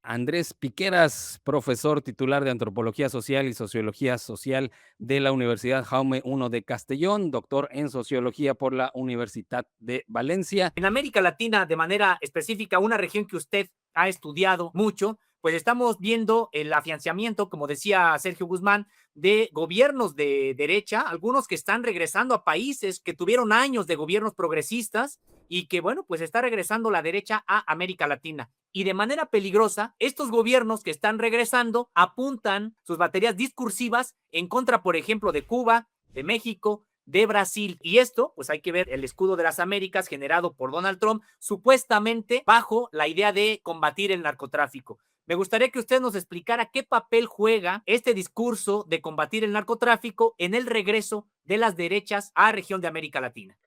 Andrés Piqueras, profesor titular de Antropología Social y Sociología Social de la Universidad Jaume I de Castellón, doctor en Sociología por la Universidad de Valencia. En América Latina, de manera específica, una región que usted ha estudiado mucho, pues estamos viendo el afianzamiento, como decía Sergio Guzmán, de gobiernos de derecha, algunos que están regresando a países que tuvieron años de gobiernos progresistas y que, bueno, pues está regresando la derecha a América Latina. Y de manera peligrosa, estos gobiernos que están regresando apuntan sus baterías discursivas en contra, por ejemplo, de Cuba, de México, de Brasil. Y esto, pues hay que ver el escudo de las Américas generado por Donald Trump, supuestamente bajo la idea de combatir el narcotráfico. Me gustaría que usted nos explicara qué papel juega este discurso de combatir el narcotráfico en el regreso de las derechas a la región de América Latina.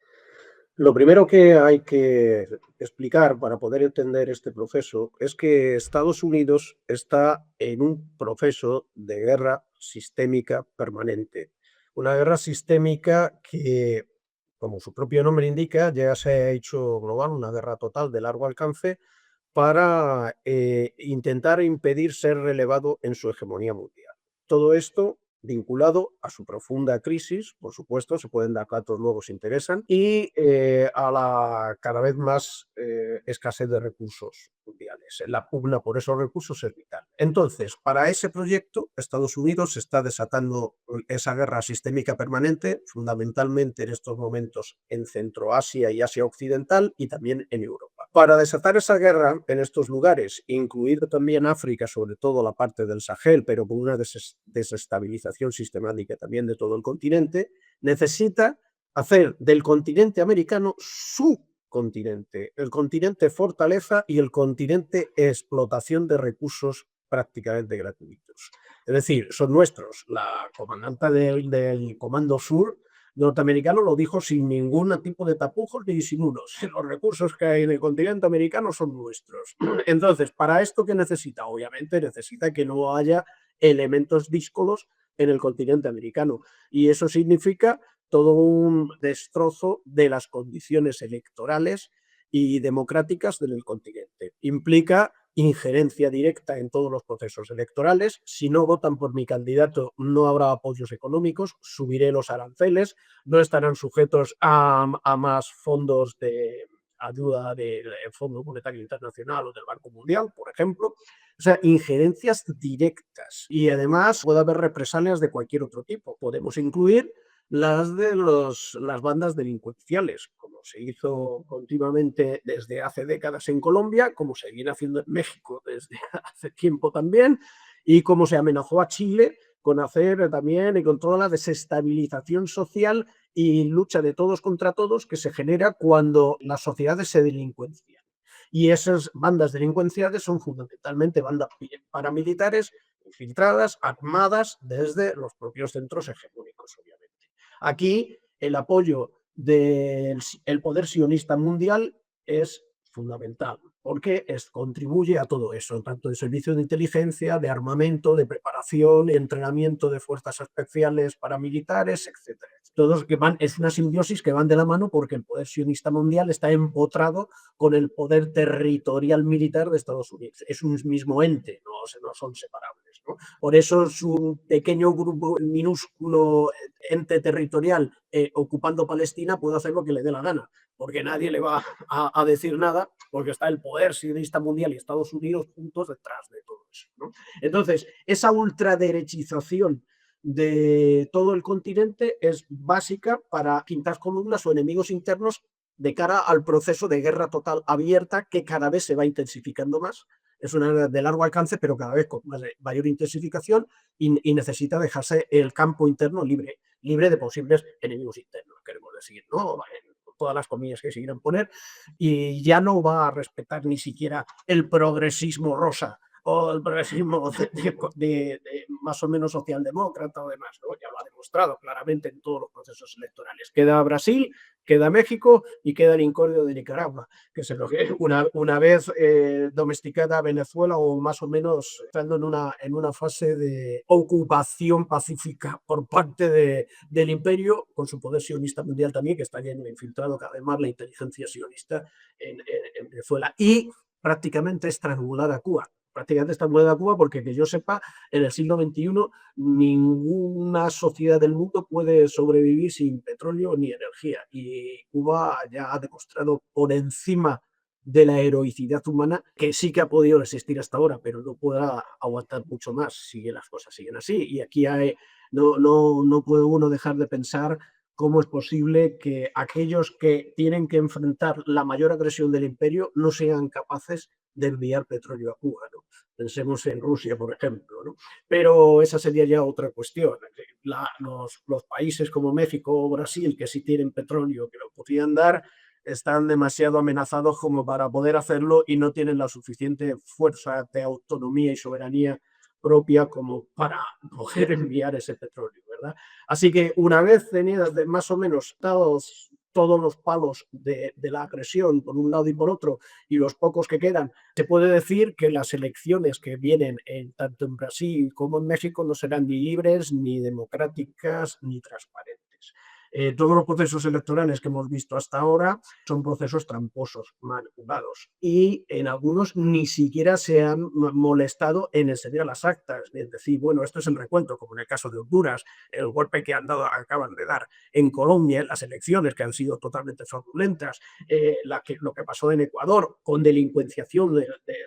Lo primero que hay que explicar para poder entender este proceso es que Estados Unidos está en un proceso de guerra sistémica permanente. Una guerra sistémica que, como su propio nombre indica, ya se ha hecho global, una guerra total de largo alcance para intentar impedir ser relevado en su hegemonía mundial. Todo esto vinculado a su profunda crisis, por supuesto, se pueden dar datos luego si interesan, y a la cada vez más escasez de recursos mundiales. La pugna por esos recursos es vital. Entonces, para ese proyecto, Estados Unidos está desatando esa guerra sistémica permanente, fundamentalmente en estos momentos en Centroasia y Asia Occidental y también en Europa. Para desatar esa guerra en estos lugares, incluido también África, sobre todo la parte del Sahel, pero con una desestabilización sistemática también de todo el continente, necesita hacer del continente americano su continente, el continente fortaleza y el continente explotación de recursos prácticamente gratuitos. Es decir, son nuestros. La comandante del Comando Sur norteamericano lo dijo sin ningún tipo de tapujos ni disimulos. Los recursos que hay en el continente americano son nuestros. Entonces, ¿para esto qué necesita? Obviamente necesita que no haya elementos díscolos en el continente americano. Y eso significa todo un destrozo de las condiciones electorales y democráticas del continente. Implica injerencia directa en todos los procesos electorales. Si no votan por mi candidato, no habrá apoyos económicos, subiré los aranceles, no estarán sujetos a más fondos de ayuda del Fondo Monetario Internacional o del Banco Mundial, por ejemplo. O sea, injerencias directas. Y además puede haber represalias de cualquier otro tipo. Podemos incluir las de las bandas delincuenciales, como se hizo continuamente desde hace décadas en Colombia, como se viene haciendo en México desde hace tiempo también, y como se amenazó a Chile con hacer también y con toda la desestabilización social y lucha de todos contra todos que se genera cuando las sociedades se delincuencian. Y esas bandas delincuenciales son fundamentalmente bandas paramilitares infiltradas, armadas desde los propios centros hegemónicos, obviamente. Aquí el apoyo del poder sionista mundial es fundamental porque contribuye a todo eso, tanto de servicios de inteligencia, de armamento, de preparación, de entrenamiento de fuerzas especiales paramilitares, etcétera. Todos que van, es una simbiosis que van de la mano porque el poder sionista mundial está empotrado con el poder territorial militar de Estados Unidos. Es un mismo ente, no son separables, ¿no? Por eso su pequeño grupo, minúsculo ente territorial ocupando Palestina puede hacer lo que le dé la gana, porque nadie le va a decir nada, porque está el poder sionista mundial y Estados Unidos juntos detrás de todo eso, ¿no? Entonces, esa ultraderechización de todo el continente es básica para quintas columnas o enemigos internos de cara al proceso de guerra total abierta que cada vez se va intensificando más. Es una guerra de largo alcance, pero cada vez con mayor intensificación y necesita dejarse el campo interno libre de posibles enemigos internos, queremos decir, ¿no? Todas las comillas que se quieran poner, y ya no va a respetar ni siquiera el progresismo rosa o el progresismo de más o menos socialdemócrata o demás, ¿no? Ya lo ha demostrado claramente en todos los procesos electorales. Queda Brasil, queda México y queda el incordio de Nicaragua, que se lo que una vez domesticada Venezuela o más o menos estando en una fase de ocupación pacífica por parte del imperio, con su poder sionista mundial también, que está lleno infiltrado cada vez más la inteligencia sionista en Venezuela. Y prácticamente estrangulada Cuba. prácticamente está en moneda de Cuba, porque que yo sepa, en el siglo XXI ninguna sociedad del mundo puede sobrevivir sin petróleo ni energía. Y Cuba ya ha demostrado por encima de la heroicidad humana que sí que ha podido resistir hasta ahora, pero no podrá aguantar mucho más si las cosas siguen así. Y aquí no puede uno dejar de pensar cómo es posible que aquellos que tienen que enfrentar la mayor agresión del imperio no sean capaces de enviar petróleo a Cuba, ¿no? Pensemos en Rusia, por ejemplo, ¿no? Pero esa sería ya otra cuestión. Los países como México o Brasil, que sí tienen petróleo, que lo podrían dar, están demasiado amenazados como para poder hacerlo y no tienen la suficiente fuerza de autonomía y soberanía propia como para poder enviar ese petróleo, ¿verdad? Así que una vez tenidas más o menos todos los palos de la agresión por un lado y por otro, y los pocos que quedan, se puede decir que las elecciones que vienen tanto en Brasil como en México no serán ni libres, ni democráticas, ni transparentes. Todos los procesos electorales que hemos visto hasta ahora son procesos tramposos, manipulados, y en algunos ni siquiera se han molestado en enseñar las actas, es decir, bueno, esto es el recuento, como en el caso de Honduras, el golpe que acaban de dar en Colombia, las elecciones que han sido totalmente fraudulentas, lo que pasó en Ecuador con delincuenciación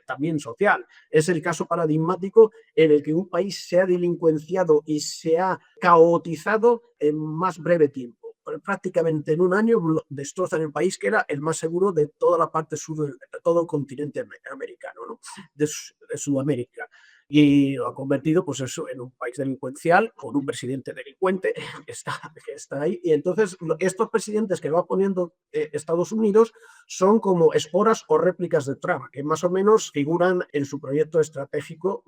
también social. Es el caso paradigmático en el que un país se ha delincuenciado y se ha caotizado en más breve tiempo. Prácticamente en un año destrozan el país que era el más seguro de toda la parte sur de todo el continente americano, ¿no? de Sudamérica. Y lo ha convertido, pues eso, en un país delincuencial con un presidente delincuente que está ahí. Y entonces estos presidentes que va poniendo Estados Unidos son como esporas o réplicas de Trump, que más o menos figuran en su proyecto estratégico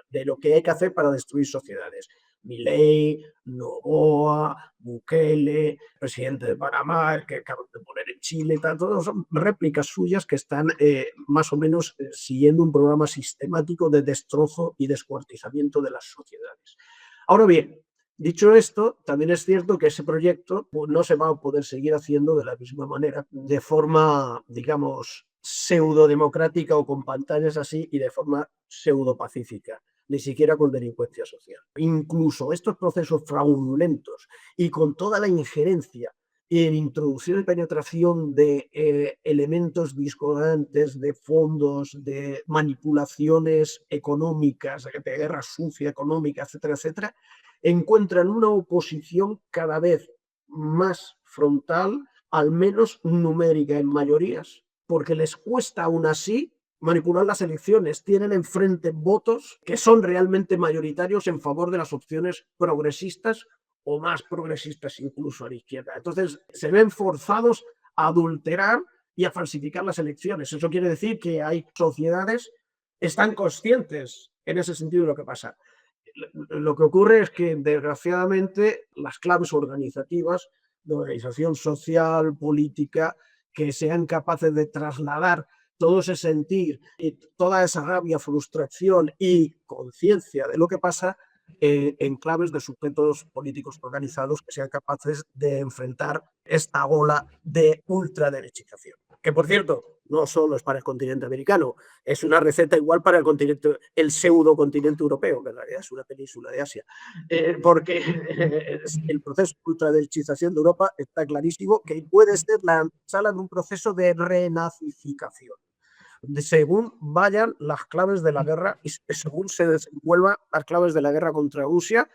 de lo que hay que hacer para destruir sociedades. Milei, Noboa, Bukele, presidente de Panamá, el que acaban de poner en Chile, todos son réplicas suyas que están más o menos siguiendo un programa sistemático de destrozo y descuartizamiento de las sociedades. Ahora bien, dicho esto, también es cierto que ese proyecto no se va a poder seguir haciendo de la misma manera, de forma, digamos, pseudo-democrática o con pantallas así y de forma pseudo-pacífica, ni siquiera con delincuencia social. Incluso estos procesos fraudulentos y con toda la injerencia en introducción y penetración de elementos discordantes, de fondos, de manipulaciones económicas, de guerra sucia económica, etcétera, etcétera, encuentran una oposición cada vez más frontal, al menos numérica en mayorías, porque les cuesta aún así manipular las elecciones. Tienen enfrente votos que son realmente mayoritarios en favor de las opciones progresistas o más progresistas incluso a la izquierda. Entonces se ven forzados a adulterar y a falsificar las elecciones. Eso quiere decir que hay sociedades que están conscientes en ese sentido de lo que pasa. Lo que ocurre es que, desgraciadamente, las claves organizativas de organización social, política, que sean capaces de trasladar todo ese sentir y toda esa rabia, frustración y conciencia de lo que pasa en claves de sujetos políticos organizados que sean capaces de enfrentar esta ola de ultraderechización. Que, por cierto, no solo es para el continente americano, es una receta igual para el pseudo continente europeo, que en realidad es una península de Asia, porque el proceso de ultraderechización de Europa está clarísimo que puede ser la sala de un proceso de renazificación, según vayan las claves de la guerra y según se desenvuelvan las claves de la guerra contra Rusia.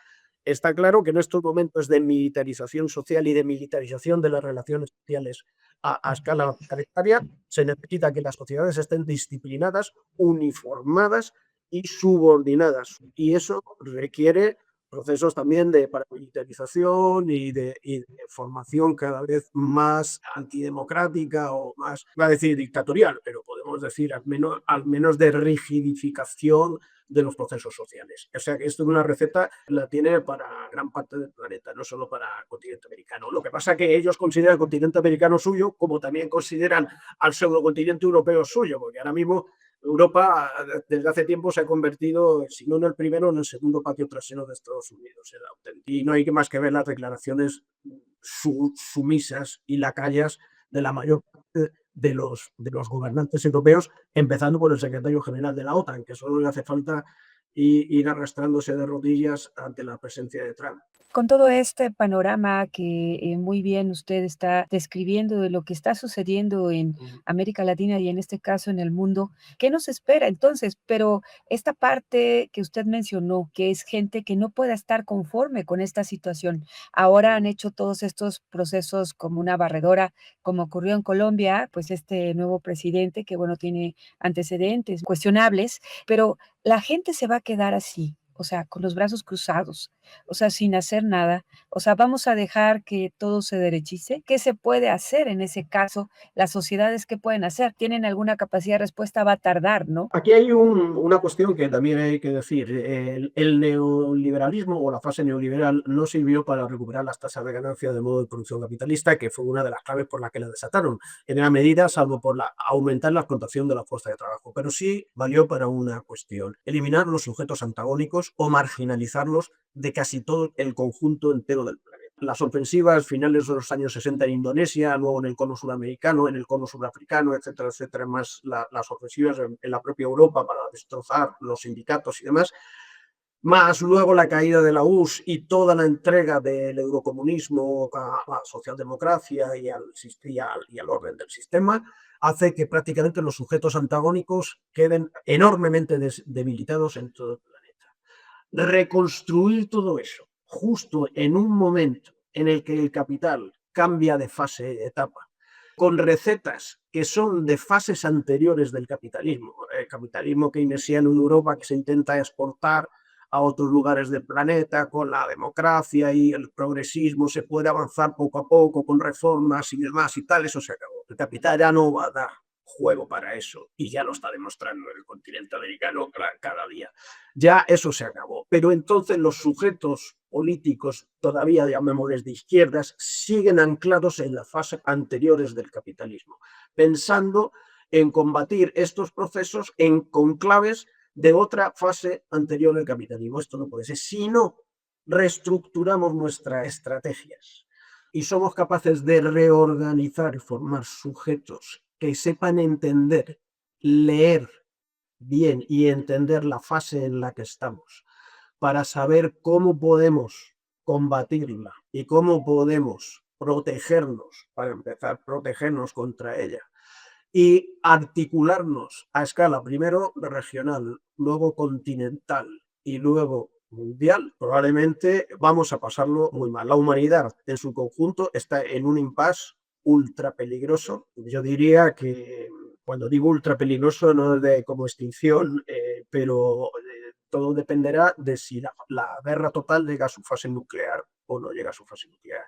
Está claro que en estos momentos de militarización social y de militarización de las relaciones sociales a escala planetaria, se necesita que las sociedades estén disciplinadas, uniformadas y subordinadas. Y eso requiere procesos también de paramilitarización y de formación cada vez más antidemocrática o más, va a decir dictatorial, pero podemos decir al menos de rigidificación de los procesos sociales. O sea que esto es una receta la tiene para gran parte del planeta, no solo para el continente americano. Lo que pasa es que ellos consideran el continente americano suyo, como también consideran al pseudocontinente europeo suyo, porque ahora mismo Europa desde hace tiempo se ha convertido, si no en el primero, en el segundo patio trasero de Estados Unidos. Y no hay más que ver las declaraciones sumisas y lacayas de la mayor parte de los gobernantes europeos, empezando por el secretario general de la OTAN, que solo le hace falta ir arrastrándose de rodillas ante la presencia de Trump. Con todo este panorama que muy bien usted está describiendo de lo que está sucediendo en América Latina y en este caso en el mundo, ¿qué nos espera entonces? Pero esta parte que usted mencionó, que es gente que no pueda estar conforme con esta situación, ahora han hecho todos estos procesos como una barredora, como ocurrió en Colombia, pues este nuevo presidente que bueno, tiene antecedentes cuestionables, pero la gente se va a quedar así. O sea, con los brazos cruzados, o sea, sin hacer nada. O sea, vamos a dejar que todo se derechice. ¿Qué se puede hacer en ese caso? Las sociedades, ¿qué pueden hacer? ¿Tienen alguna capacidad de respuesta? Va a tardar, ¿no? Aquí hay una cuestión que también hay que decir. El neoliberalismo o la fase neoliberal no sirvió para recuperar las tasas de ganancia de modo de producción capitalista, que fue una de las claves por las que la desataron, en gran medida, salvo por aumentar la explotación de la fuerza de trabajo. Pero sí valió para una cuestión: eliminar los sujetos antagónicos o marginalizarlos de casi todo el conjunto entero del planeta. Las ofensivas finales de los años 60 en Indonesia, luego en el cono sudamericano, en el cono surafricano, etcétera, etcétera, más las ofensivas en la propia Europa para destrozar los sindicatos y demás, más luego la caída de la URSS y toda la entrega del eurocomunismo a la socialdemocracia y al orden del sistema, hace que prácticamente los sujetos antagónicos queden enormemente debilitados en todo el planeta. Reconstruir todo eso justo en un momento en el que el capital cambia de fase, de etapa, con recetas que son de fases anteriores del capitalismo, el capitalismo keynesiano en Europa que se intenta exportar a otros lugares del planeta, con la democracia y el progresismo se puede avanzar poco a poco con reformas y demás y tal, eso se acabó. El capital ya no va a dar juego para eso y ya lo está demostrando en el continente americano cada día. Ya eso se acabó. Pero entonces los sujetos políticos, todavía llamémosles de izquierdas, siguen anclados en las fases anteriores del capitalismo, pensando en combatir estos procesos en conclaves de otra fase anterior del capitalismo. Esto no puede ser. Si no reestructuramos nuestras estrategias y somos capaces de reorganizar y formar sujetos que sepan entender, leer bien y entender la fase en la que estamos, para saber cómo podemos combatirla y cómo podemos protegernos, para empezar, protegernos contra ella, y articularnos a escala primero regional, luego continental y luego mundial, probablemente vamos a pasarlo muy mal. La humanidad en su conjunto está en un impasse ultra peligroso. Yo diría que cuando digo ultra peligroso no es de como extinción, pero todo dependerá de si la guerra total llega a su fase nuclear o no llega a su fase nuclear.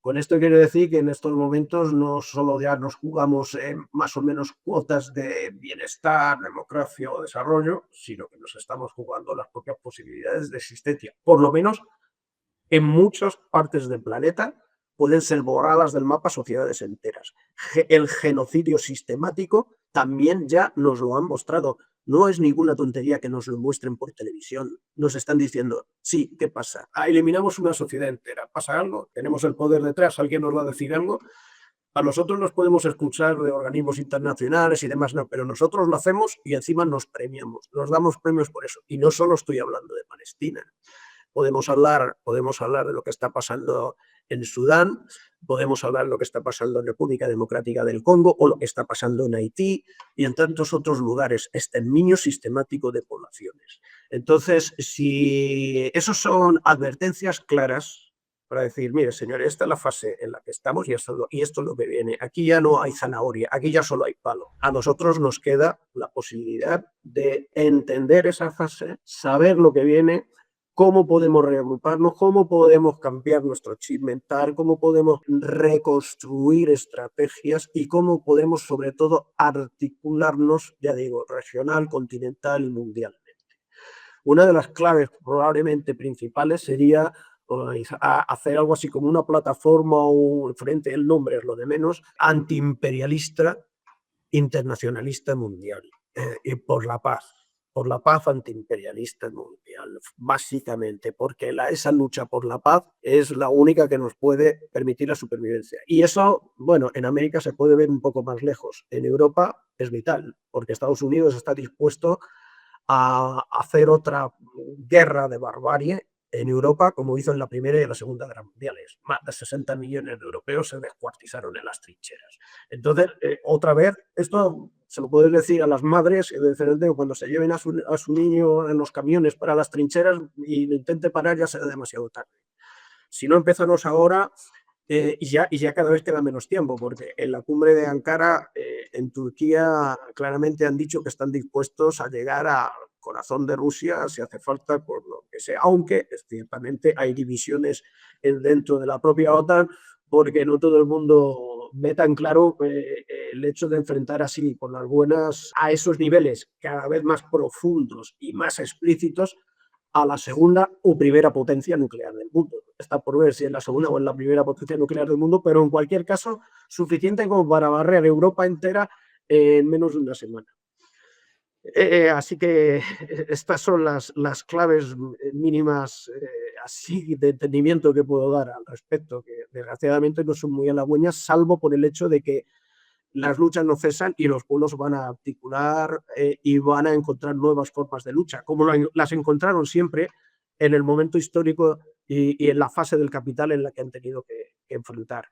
Con esto quiero decir que en estos momentos no solo ya nos jugamos más o menos cuotas de bienestar, democracia o desarrollo, sino que nos estamos jugando las propias posibilidades de existencia. Por lo menos en muchas partes del planeta pueden ser borradas del mapa sociedades enteras. El genocidio sistemático también ya nos lo han mostrado. No es ninguna tontería que nos lo muestren por televisión. Nos están diciendo, sí, ¿qué pasa? Eliminamos una sociedad entera. ¿Pasa algo? ¿Tenemos el poder detrás? ¿Alguien nos va a decir algo? A nosotros nos podemos escuchar de organismos internacionales y demás, no, pero nosotros lo hacemos y encima nos premiamos. Nos damos premios por eso. Y no solo estoy hablando de Palestina. Podemos hablar de lo que está pasando en Sudán, podemos hablar de lo que está pasando en República Democrática del Congo o lo que está pasando en Haití y en tantos otros lugares, exterminio sistemático de poblaciones. Entonces, si esos son advertencias claras para decir, mire, señores, esta es la fase en la que estamos y esto es lo que viene. Aquí ya no hay zanahoria, aquí ya solo hay palo. A nosotros nos queda la posibilidad de entender esa fase, saber lo que viene, cómo podemos reagruparnos, cómo podemos cambiar nuestro chip mental, cómo podemos reconstruir estrategias y cómo podemos, sobre todo, articularnos, ya digo, regional, continental y mundialmente. Una de las claves probablemente principales sería hacer algo así como una plataforma o frente, el nombre es lo de menos, antiimperialista, internacionalista mundial y por la paz. por la paz antiimperialista mundial, básicamente, porque esa lucha por la paz es la única que nos puede permitir la supervivencia. Y eso, bueno, en América se puede ver un poco más lejos. En Europa es vital, porque Estados Unidos está dispuesto a hacer otra guerra de barbarie en Europa, como hizo en la Primera y la Segunda Guerra Mundiales. Más de 60 millones de europeos se descuartizaron en las trincheras. Entonces, otra vez, esto se lo puedes decir a las madres cuando se lleven a su niño en los camiones para las trincheras y lo intente parar, ya será demasiado tarde. Si no empezamos ahora, y ya cada vez queda menos tiempo, porque en la cumbre de Ankara, en Turquía, claramente han dicho que están dispuestos a llegar al corazón de Rusia si hace falta, por lo que sea, aunque ciertamente hay divisiones dentro de la propia OTAN, porque no todo el mundo ve tan claro el hecho de enfrentar así con las buenas a esos niveles cada vez más profundos y más explícitos a la segunda o primera potencia nuclear del mundo. Está por ver si es la segunda o es la primera potencia nuclear del mundo, pero en cualquier caso, suficiente como para barrer Europa entera en menos de una semana. Así que estas son las claves mínimas así de entendimiento que puedo dar al respecto, que desgraciadamente no son muy halagüeñas, salvo por el hecho de que las luchas no cesan y los pueblos van a articular y van a encontrar nuevas formas de lucha, como las encontraron siempre en el momento histórico y en la fase del capital en la que han tenido que enfrentar.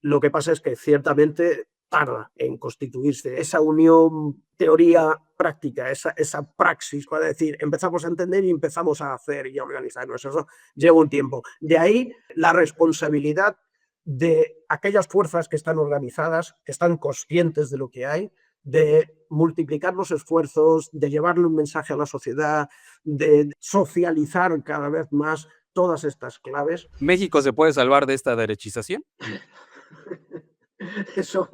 Lo que pasa es que ciertamente tarda en constituirse esa unión teoría-práctica, esa praxis, para decir, empezamos a entender y empezamos a hacer y a organizarnos. Eso lleva un tiempo. De ahí la responsabilidad de aquellas fuerzas que están organizadas, que están conscientes de lo que hay, de multiplicar los esfuerzos, de llevarle un mensaje a la sociedad, de socializar cada vez más todas estas claves. ¿México se puede salvar de esta derechización? Eso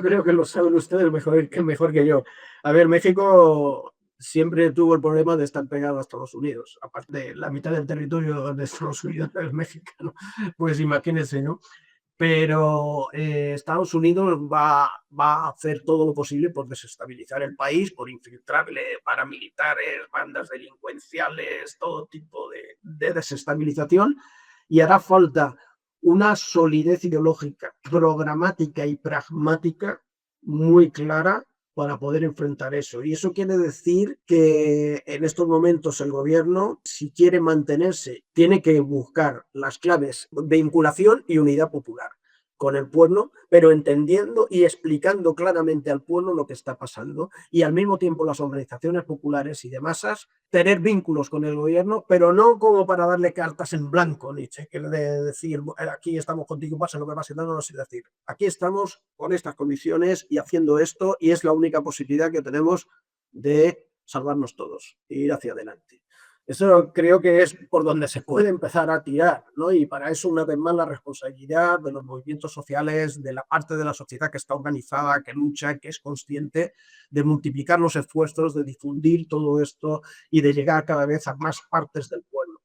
creo que lo saben ustedes mejor que yo. A ver, México siempre tuvo el problema de estar pegado a Estados Unidos. Aparte, la mitad del territorio de Estados Unidos es mexicano. Pues imagínense, ¿no? Pero Estados Unidos va a hacer todo lo posible por desestabilizar el país, por infiltrarle paramilitares, bandas delincuenciales, todo tipo de desestabilización, y hará falta una solidez ideológica, programática y pragmática muy clara para poder enfrentar eso. Y eso quiere decir que en estos momentos el gobierno, si quiere mantenerse, tiene que buscar las claves de vinculación y unidad popular con el pueblo, pero entendiendo y explicando claramente al pueblo lo que está pasando, y al mismo tiempo las organizaciones populares y de masas tener vínculos con el gobierno, pero no como para darle cartas en blanco, Nietzsche, que de decir, aquí estamos contigo, pasa lo que pasa, no, es decir, aquí estamos con estas condiciones y haciendo esto, y es la única posibilidad que tenemos de salvarnos todos e ir hacia adelante. Eso creo que es por donde se puede empezar a tirar, ¿no? Y para eso, una vez más, la responsabilidad de los movimientos sociales, de la parte de la sociedad que está organizada, que lucha, que es consciente, de multiplicar los esfuerzos, de difundir todo esto y de llegar cada vez a más partes del pueblo.